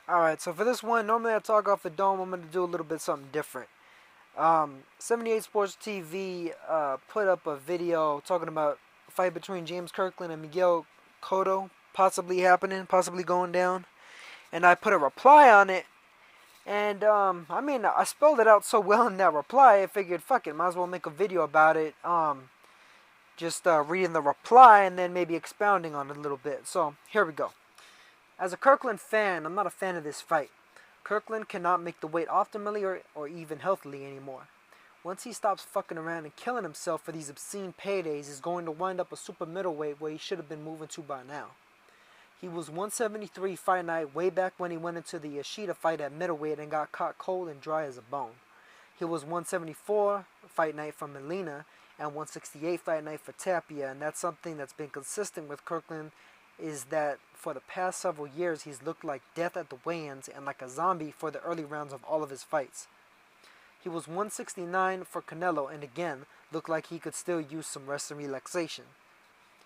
Alright, so for this one, normally I talk off the dome. I'm going to do a little bit something different. 78 Sports TV put up a video talking about a fight between James Kirkland and Miguel Cotto possibly happening, possibly going down. And I put a reply on it. And, I spelled it out so well in that reply, I figured, fuck it, might as well make a video about it. Just reading the reply and then maybe expounding on it a little bit. So, here we go. As a Kirkland fan, I'm not a fan of this fight. Kirkland cannot make the weight optimally or even healthily anymore. Once he stops fucking around and killing himself for these obscene paydays, he's going to wind up a super middleweight where he should have been moving to by now. He was 173 fight night way back when he went into the Yoshida fight at middleweight and got caught cold and dry as a bone. He was 174 fight night for Molina and 168 fight night for Tapia, and that's something that's been consistent with Kirkland is that for the past several years he's looked like death at the weigh-ins and like a zombie for the early rounds of all of his fights. He was 169 for Canelo and again looked like he could still use some rest and relaxation.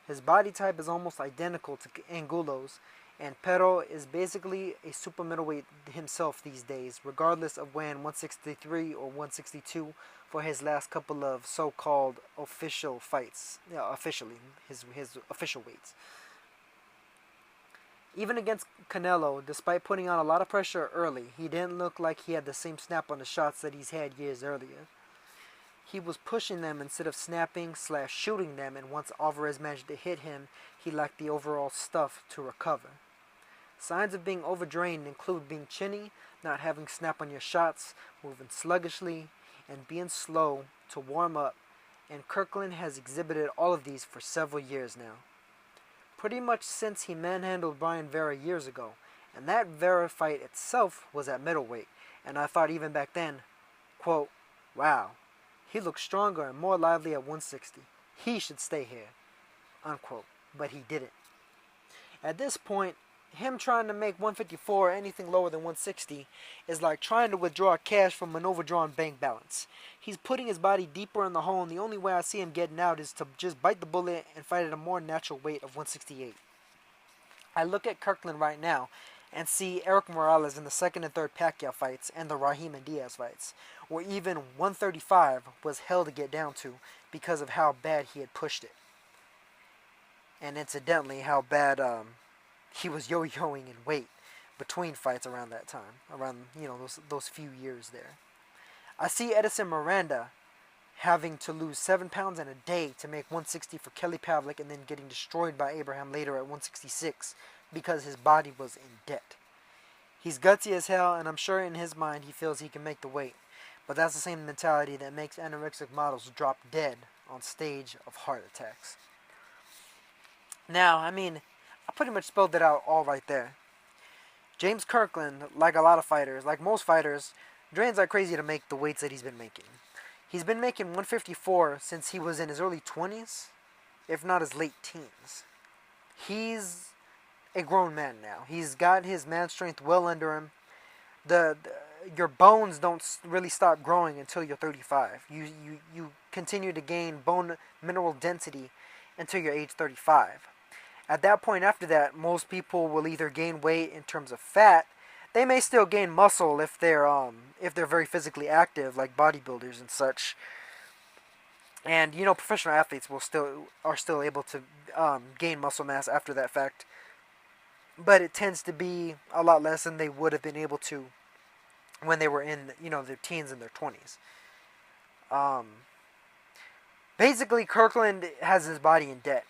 His body type is almost identical to Angulo's, and Pero is basically a super middleweight himself these days, regardless of weighing 163 or 162 for his last couple of so-called official fights. Yeah, officially, his official weights. Even against Canelo, despite putting on a lot of pressure early, he didn't look like he had the same snap on the shots that he's had years earlier. He was pushing them instead of snapping/shooting them, and once Alvarez managed to hit him, he lacked the overall stuff to recover. Signs of being overdrained include being chinny, not having snap on your shots, moving sluggishly, and being slow to warm up, and Kirkland has exhibited all of these for several years now. Pretty much since he manhandled Brian Vera years ago, and that Vera fight itself was at middleweight, and I thought even back then, quote, wow, he looks stronger and more lively at 160. He should stay here, unquote, but he didn't. At this point, him trying to make 154 or anything lower than 160 is like trying to withdraw cash from an overdrawn bank balance. He's putting his body deeper in the hole, and the only way I see him getting out is to just bite the bullet and fight at a more natural weight of 168. I look at Kirkland right now and see Eric Morales in the second and third Pacquiao fights and the Raheem and Diaz fights, where even 135 was hell to get down to because of how bad he had pushed it. And incidentally, how bad he was yo-yoing in weight between fights around that time, around those few years there. I see Edison Miranda having to lose 7 pounds in a day to make 160 for Kelly Pavlik and then getting destroyed by Abraham later at 166 because his body was in debt. He's gutsy as hell, and I'm sure in his mind he feels he can make the weight, but that's the same mentality that makes anorexic models drop dead on stage of heart attacks. Now, I pretty much spelled it out all right there. James Kirkland, like a lot of fighters, like most fighters, drains like crazy to make the weights that he's been making. He's been making 154 since he was in his early 20s, if not his late teens. He's a grown man now. He's got his man strength well under him. Your bones don't really stop growing until you're 35. You continue to gain bone mineral density until you're age 35. At that point after that, most people will either gain weight in terms of fat. They may still gain muscle if they're very physically active, like bodybuilders and such. And professional athletes are still able to gain muscle mass after that fact. But it tends to be a lot less than they would have been able to when they were in their teens and their 20s. Basically, Kirkland has his body in debt.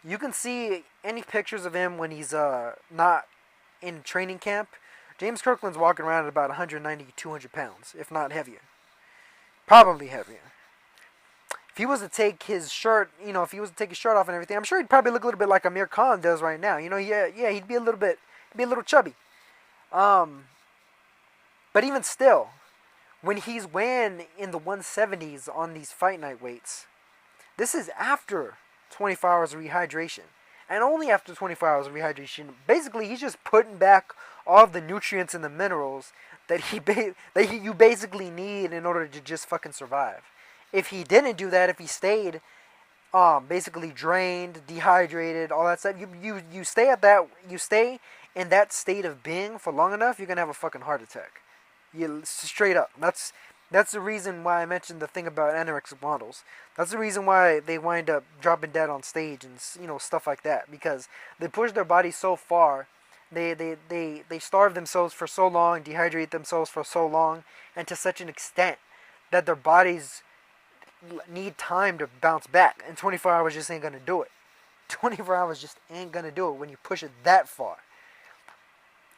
You can see any pictures of him when he's not in training camp. James Kirkland's walking around at about 190, 200 pounds, if not heavier. Probably heavier. If he was to take his shirt, off and everything, I'm sure he'd probably look a little bit like Amir Khan does right now. He'd be a little chubby. But even still, when he's weighing in the 170s on these fight night weights, this is after 24 hours of rehydration. And only after 24 hours of rehydration, basically he's just putting back all of the nutrients and the minerals that you basically need in order to just fucking survive. If he didn't do that, if he stayed basically drained, dehydrated, all that stuff, you stay in that state of being for long enough, you're gonna have a fucking heart attack. You straight up. That's the reason why I mentioned the thing about anorexic models. That's the reason why they wind up dropping dead on stage and stuff like that, because they push their body so far. They starve themselves for so long, dehydrate themselves for so long, and to such an extent that their bodies need time to bounce back. And 24 hours just ain't gonna do it. 24 hours just ain't gonna do it when you push it that far.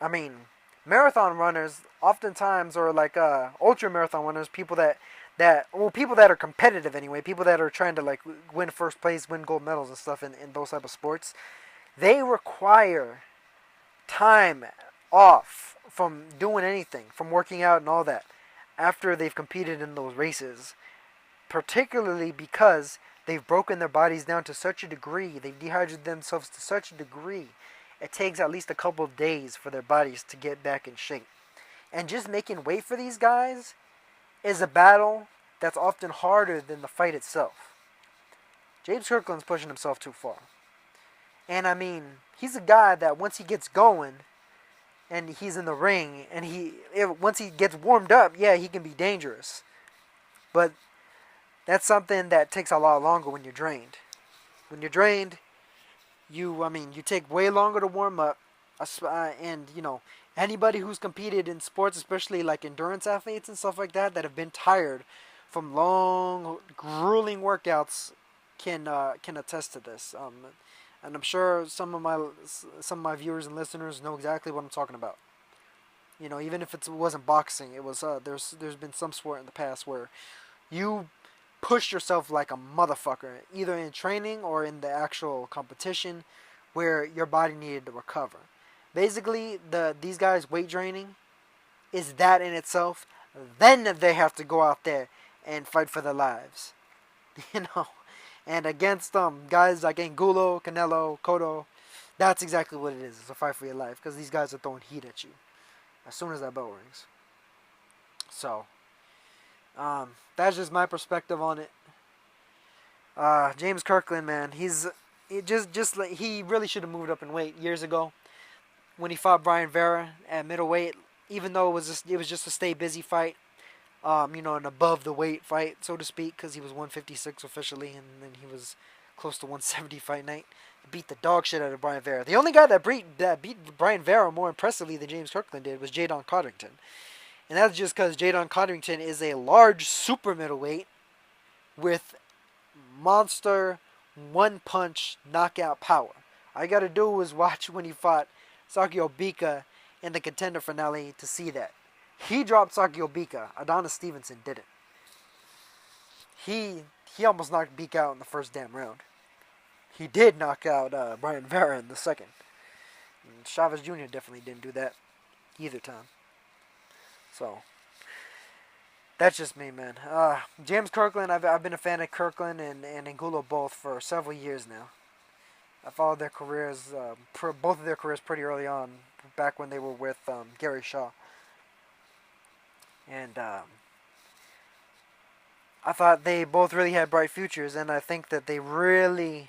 I mean, marathon runners oftentimes, or like ultra marathon runners, people that are competitive anyway, people that are trying to like win first place, win gold medals and stuff in those type of sports, they require time off from doing anything, from working out and all that, after they've competed in those races, particularly because they've broken their bodies down to such a degree, they've dehydrated themselves to such a degree, it takes at least a couple of days for their bodies to get back in shape. And just making weight for these guys is a battle that's often harder than the fight itself. James Kirkland's pushing himself too far. And I mean, he's a guy that once he gets going and he's in the ring and once he gets warmed up, yeah, he can be dangerous. But that's something that takes a lot longer when you're drained. When you're drained, you take way longer to warm up. And, anybody who's competed in sports, especially like endurance athletes and stuff like that have been tired from long, grueling workouts can attest to this. And I'm sure some of my viewers and listeners know exactly what I'm talking about. Even if it wasn't boxing, it was there's been some sport in the past where you pushed yourself like a motherfucker, either in training or in the actual competition, where your body needed to recover. Basically, these guys weight training is that in itself. Then they have to go out there and fight for their lives, And against guys like Angulo, Canelo, Cotto, that's exactly what it is. It's a fight for your life, because these guys are throwing heat at you as soon as that bell rings. So, that's just my perspective on it. James Kirkland, man, he really should have moved up in weight years ago when he fought Brian Vera at middleweight. Even though it was just a stay busy fight, an above the weight fight, so to speak, because he was 156 officially, and then he was close to 170 fight night. He beat the dog shit out of Brian Vera. The only guy that beat Brian Vera more impressively than James Kirkland did was Jadon Cottington. And that's just because Jadon Cottington is a large super middleweight with monster one-punch knockout power. All you got to do is watch when he fought Saki Obika in the Contender finale to see that. He dropped Saki Obika. Adonis Stevenson didn't. He almost knocked Obika out in the first damn round. He did knock out Brian Vera in the second. And Chavez Jr. definitely didn't do that either time. So, that's just me, man. James Kirkland, I've been a fan of Kirkland and Angulo both for several years now. I followed their careers, both of their careers pretty early on, back when they were with Gary Shaw. And I thought they both really had bright futures, and I think that they really,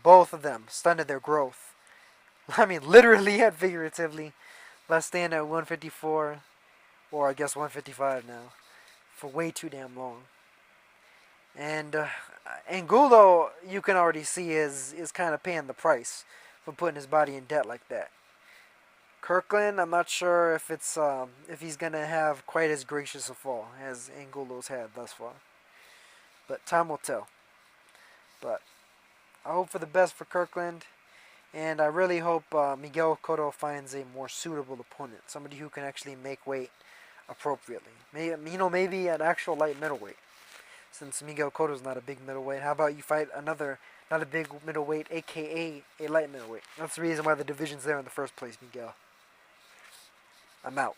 both of them stunted their growth. I mean, literally and figuratively, by staying at 154, or I guess 155 now, for way too damn long. And Angulo, you can already see, is kind of paying the price for putting his body in debt like that. Kirkland, I'm not sure if he's gonna have quite as gracious a fall as Angulo's had thus far, but time will tell. But I hope for the best for Kirkland, and I really hope Miguel Cotto finds a more suitable opponent, somebody who can actually make weight appropriately. Maybe an actual light middleweight, since Miguel Cotto's not a big middleweight. How about you fight another not a big middleweight, aka a light middleweight? That's the reason why the division's there in the first place, Miguel. I'm out.